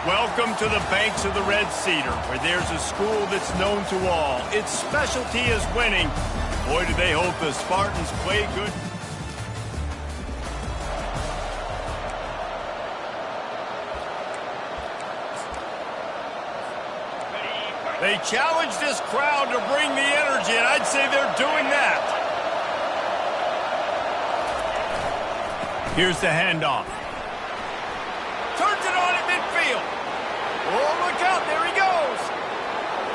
Welcome to the banks of the Red Cedar, where there's a school that's known to all. Its specialty is winning. Boy, do they hope the Spartans play good. They challenge this crowd to bring the energy, and I'd say they're doing that. Here's the handoff. Turns it on at midfield. Oh, look out, there he goes.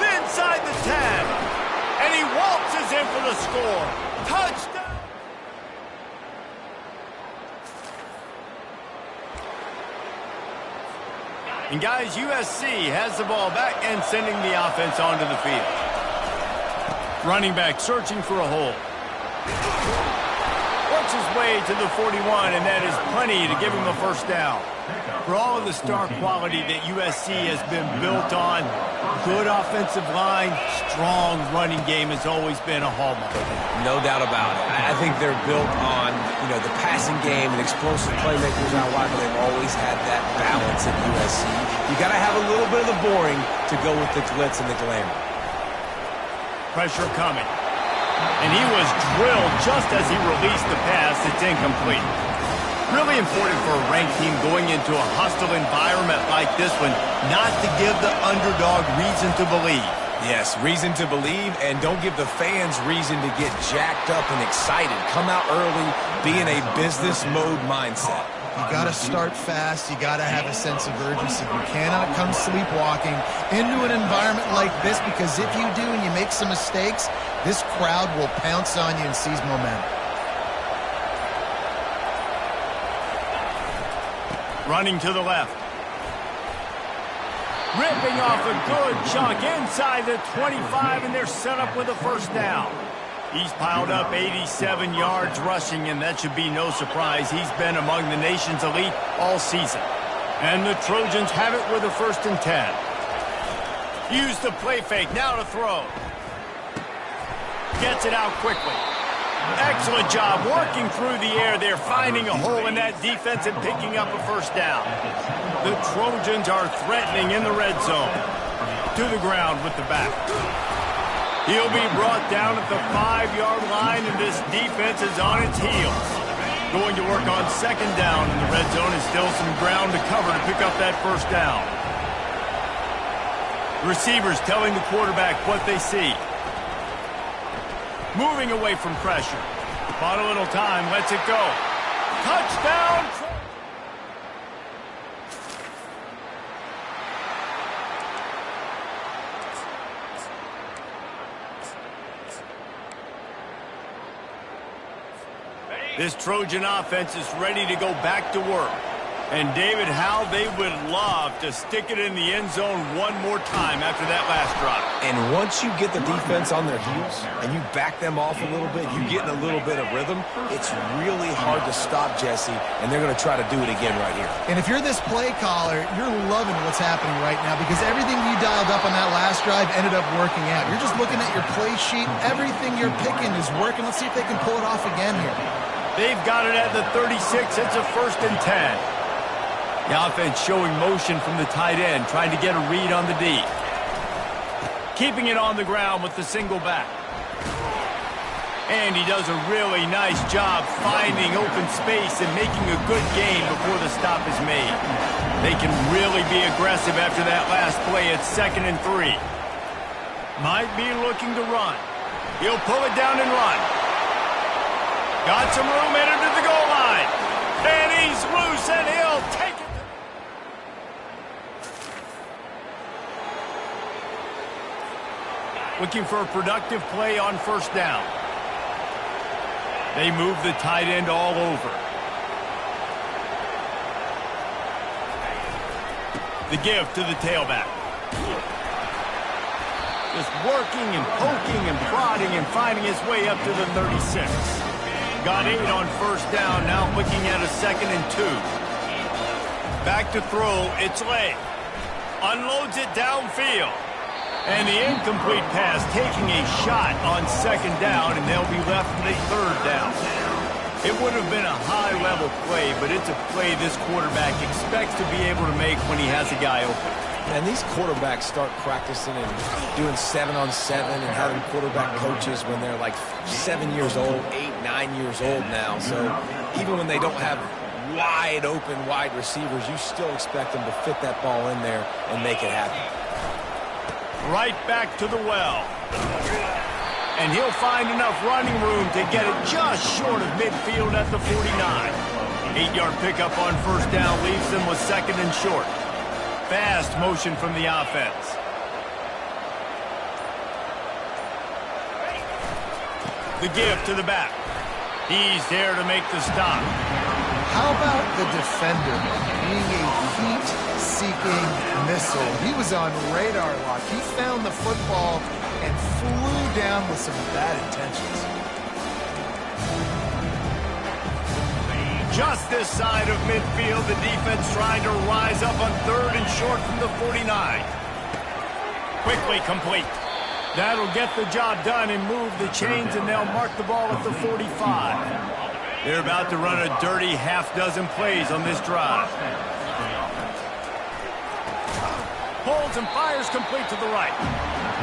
Inside the 10. And he waltzes in for the score. Touchdown. And guys, USC has the ball back and sending the offense onto the field. Running back searching for a hole. Works his way to the 41, and that is plenty to give him a first down. For all of the star quality that USC has been built on, good offensive line, strong running game has always been a hallmark. No doubt about it. I think they're built on, the passing game and explosive playmakers out wide, but they've always had that balance at USC. You got to have a little bit of the boring to go with the glitz and the glamour. Pressure coming. And he was drilled just as he released the pass. It's incomplete. Really important for a ranked team going into a hostile environment like this one not to give the underdog reason to believe. Yes, reason to believe, and don't give the fans reason to get jacked up and excited. Come out early, be in a business mode mindset. You got to start fast. You got to have a sense of urgency. You cannot come sleepwalking into an environment like this, because if you do and you make some mistakes, this crowd will pounce on you and seize momentum. Running to the left. Ripping off a good chunk inside the 25, and they're set up with a first down. He's piled up 87 yards rushing, and that should be no surprise. He's been among the nation's elite all season. And the Trojans have it with a 1st and 10. Use the play fake, now to throw. Gets it out quickly. Excellent job working through the air there, finding a hole in that defense and picking up a first down. The Trojans are threatening in the red zone. To the ground with the back. He'll be brought down at the 5-yard line, and this defense is on its heels. Going to work on 2nd down in the red zone, and still some ground to cover to pick up that first down. The receivers telling the quarterback what they see. Moving away from pressure. Bought a little time, lets it go. Touchdown! This Trojan offense is ready to go back to work. And David, how they would love to stick it in the end zone one more time after that last drive. And once you get the defense on their heels and you back them off a little bit, you get in a little bit of rhythm, it's really hard to stop, Jesse, and they're going to try to do it again right here. And if you're this play caller, you're loving what's happening right now, because everything you dialed up on that last drive ended up working out. You're just looking at your play sheet. Everything you're picking is working. Let's see if they can pull it off again here. They've got it at the 36. It's a 1st and 10. The offense showing motion from the tight end, trying to get a read on the D. Keeping it on the ground with the single back. And he does a really nice job finding open space and making a good gain before the stop is made. They can really be aggressive after that last play at 2nd and 3. Might be looking to run. He'll pull it down and run. Got some room headed to the goal line. And he's loose, and he'll take it. Looking for a productive play on 1st down. They move the tight end all over. The give to the tailback. Just working and poking and prodding and finding his way up to the 36. Got 8 on 1st down, now looking at a 2nd and 2. Back to throw, it's Lay. Unloads it downfield. And the incomplete pass taking a shot on 2nd down, and they'll be left with a 3rd down. It would have been a high-level play, but it's a play this quarterback expects to be able to make when he has a guy open. And these quarterbacks start practicing and doing 7-on-7 and having quarterback coaches when they're like 7 years old, 8, 9 years old now. So even when they don't have wide open wide receivers, you still expect them to fit that ball in there and make it happen. Right back to the well. And he'll find enough running room to get it just short of midfield at the 49. 8-yard pickup on first down leaves them with second and short. Fast motion from the offense. The give to the back. He's there to make the stop. How about the defender being a heat-seeking missile? He was on radar lock. He found the football and flew down with some bad intentions. Just this side of midfield, the defense trying to rise up on third and short from the 49. Quickly complete. That'll get the job done and move the chains, and they'll mark the ball at the 45. They're about to run a dirty half-dozen plays on this drive. Holds and fires complete to the right.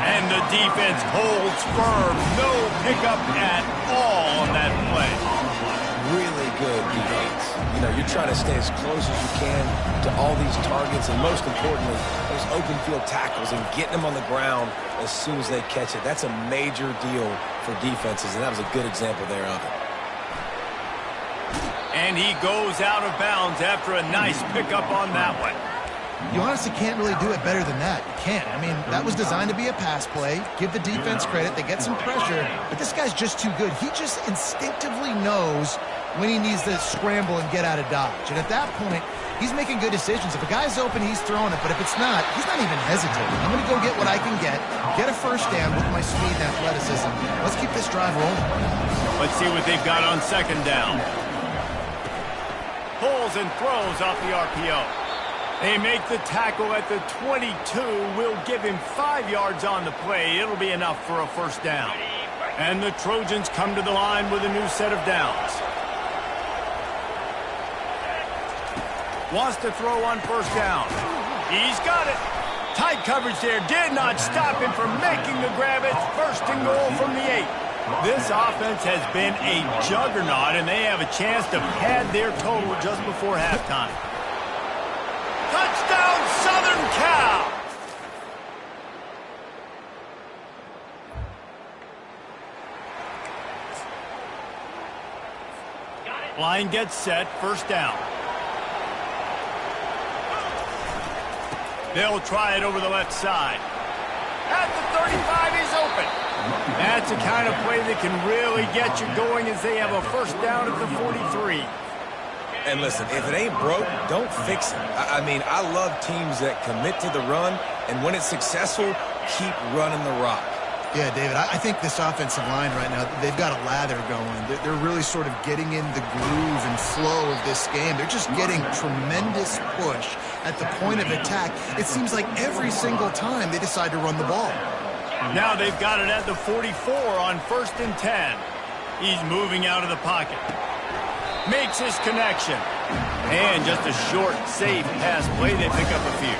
And the defense holds firm. No pickup at all on that play. Really good defense. You know, you're trying to stay as close as you can to all these targets, and most importantly, those open field tackles and getting them on the ground as soon as they catch it. That's a major deal for defenses, and that was a good example there of it. And he goes out of bounds after a nice pickup on that one. You honestly can't really do it better than that. You can't. I mean, that was designed to be a pass play. Give the defense credit. They get some pressure. But this guy's just too good. He just instinctively knows when he needs to scramble and get out of dodge. And at that point, he's making good decisions. If a guy's open, he's throwing it. But if it's not, he's not even hesitating. I'm going to go get what I can get a first down with my speed and athleticism. Let's keep this drive rolling. Let's see what they've got on second down. Pulls and throws off the RPO. They make the tackle at the 22. Will give him 5 yards on the play. It'll be enough for a first down. And the Trojans come to the line with a new set of downs. Wants to throw on first down. He's got it. Tight coverage there. Did not stop him from making the grab. It's first and goal from the 8. This offense has been a juggernaut, and they have a chance to pad their total just before halftime. Touchdown, Southern Cal! Line gets set, first down. They'll try it over the left side. At the 35, he's open. That's the kind of play that can really get you going as they have a first down at the 43. And listen, if it ain't broke, don't fix it. I mean, I love teams that commit to the run, and when it's successful, keep running the rock. Yeah, David, I think this offensive line right now, they've got a lather going. They're really sort of getting in the groove and flow of this game. They're just getting tremendous push at the point of attack. It seems like every single time they decide to run the ball. Now they've got it at the 44 on first and 10. He's moving out of the pocket. Makes his connection. And just a short, safe pass play. They pick up a few.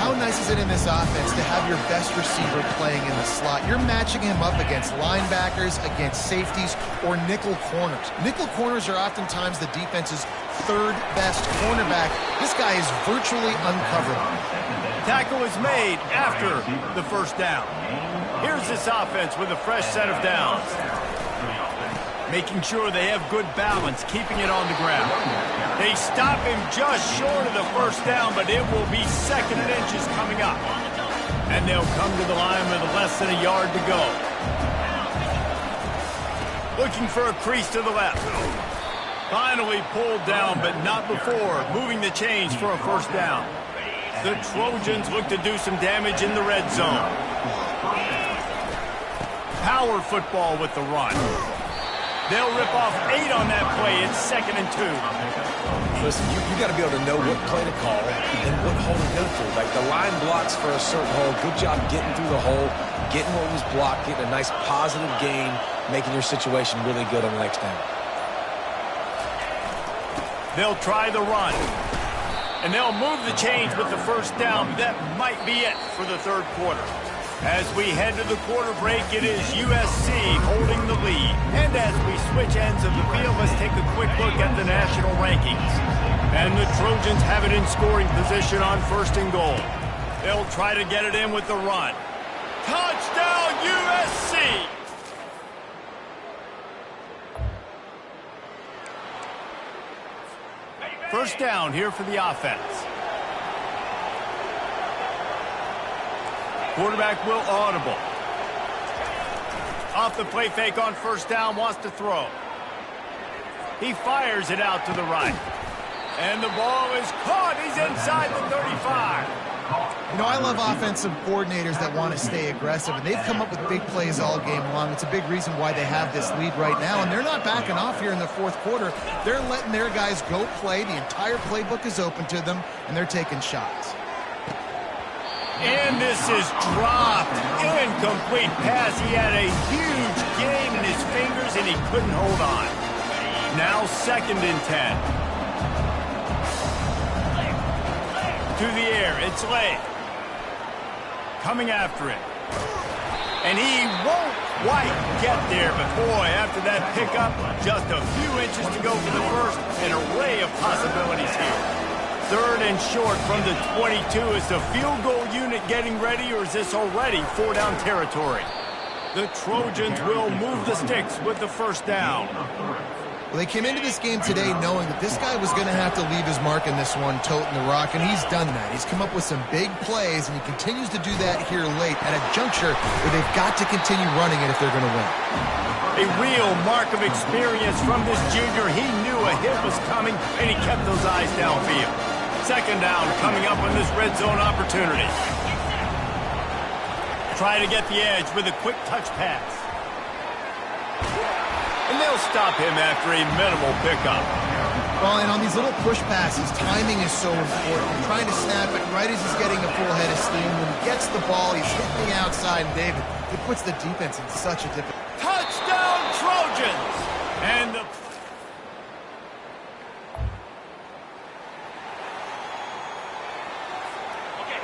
How nice is it in this offense to have your best receiver playing in the slot? You're matching him up against linebackers, against safeties, or nickel corners. Nickel corners are oftentimes the defense's third best cornerback. This guy is virtually uncoverable. Tackle is made after the first down. Here's this offense with a fresh set of downs. Making sure they have good balance, keeping it on the ground. They stop him just short of the first down, but it will be second and inches coming up. And they'll come to the line with less than a yard to go. Looking for a crease to the left. Finally pulled down, but not before. Moving the chains for a first down. The Trojans look to do some damage in the red zone. Power football with the run. They'll rip off 8 on that play. It's second and 2. Listen, you got to be able to know what play to call and what hole to go through. Like the line blocks for a certain hole. Good job getting through the hole, getting what was blocked, getting a nice positive gain, making your situation really good on the next down. They'll try the run. And they'll move the chains with the first down. That might be it for the third quarter. As we head to the quarter break, it is USC holding the lead. And as we switch ends of the field, let's take a quick look at the national rankings. And the Trojans have it in scoring position on first and goal. They'll try to get it in with the run. Touchdown, USC! First down here for the offense. Quarterback will audible. Off the play fake on first down, wants to throw. He fires it out to the right. And the ball is caught. He's inside the 35. You know, I love offensive coordinators that want to stay aggressive, and they've come up with big plays all game long. It's a big reason why they have this lead right now, and they're not backing off here in the fourth quarter. They're letting their guys go play. The entire playbook is open to them, and they're taking shots. And this is dropped. Incomplete pass. He had a huge gain in his fingers, and he couldn't hold on. Now 2nd and 10. To the air, it's Lay. Coming after it. And he won't quite get there, but boy, after that pickup, just a few inches to go for the first. An array of possibilities here. 3rd and short from the 22. Is the field goal unit getting ready, or is this already 4-down territory? The Trojans will move the sticks with the first down. Well, they came into this game today knowing that this guy was going to have to leave his mark in this one, toting the rock, and he's done that. He's come up with some big plays, and he continues to do that here late at a juncture where they've got to continue running it if they're going to win. A real mark of experience from this junior. He knew a hit was coming, and he kept those eyes downfield. 2nd down coming up on this red zone opportunity. Try to get the edge with a quick touch pass. And they'll stop him after a minimal pickup. Well, and on these little push passes, timing is so important. You're trying to snap it right as he's getting a full head of steam. When he gets the ball, he's hitting the outside, and David, it puts the defense in such a difficult... Touchdown, Trojans! And the...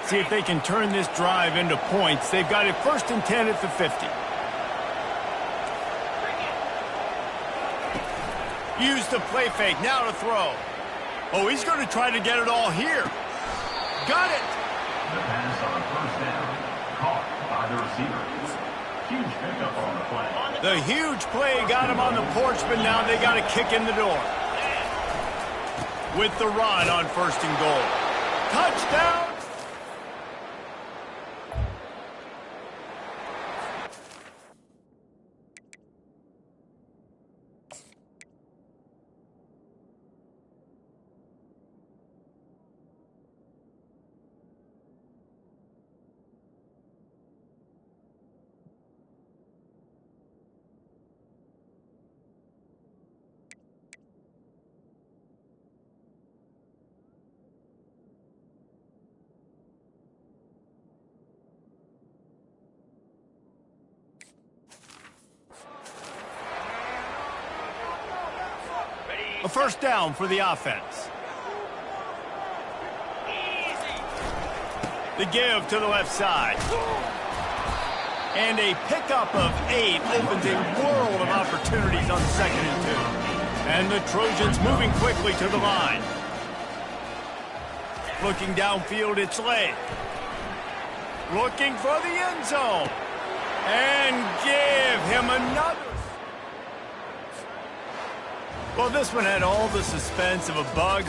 See if they can turn this drive into points. They've got it 1st and 10 at the 50. Use the play fake, now to throw. Oh, he's going to try to get it all here. Got it. The pass on 1st down, caught by the receiver. Huge pickup on the play. The huge play got him on the porch, but now they got a kick in the door. With the run on 1st and goal. Touchdown. A 1st down for the offense. The give to the left side. And a pickup of 8 opens a world of opportunities on 2nd and 2. And the Trojans moving quickly to the line. Looking downfield, it's Lay. Looking for the end zone. And give him another. Well, this one had all the suspense of a bug.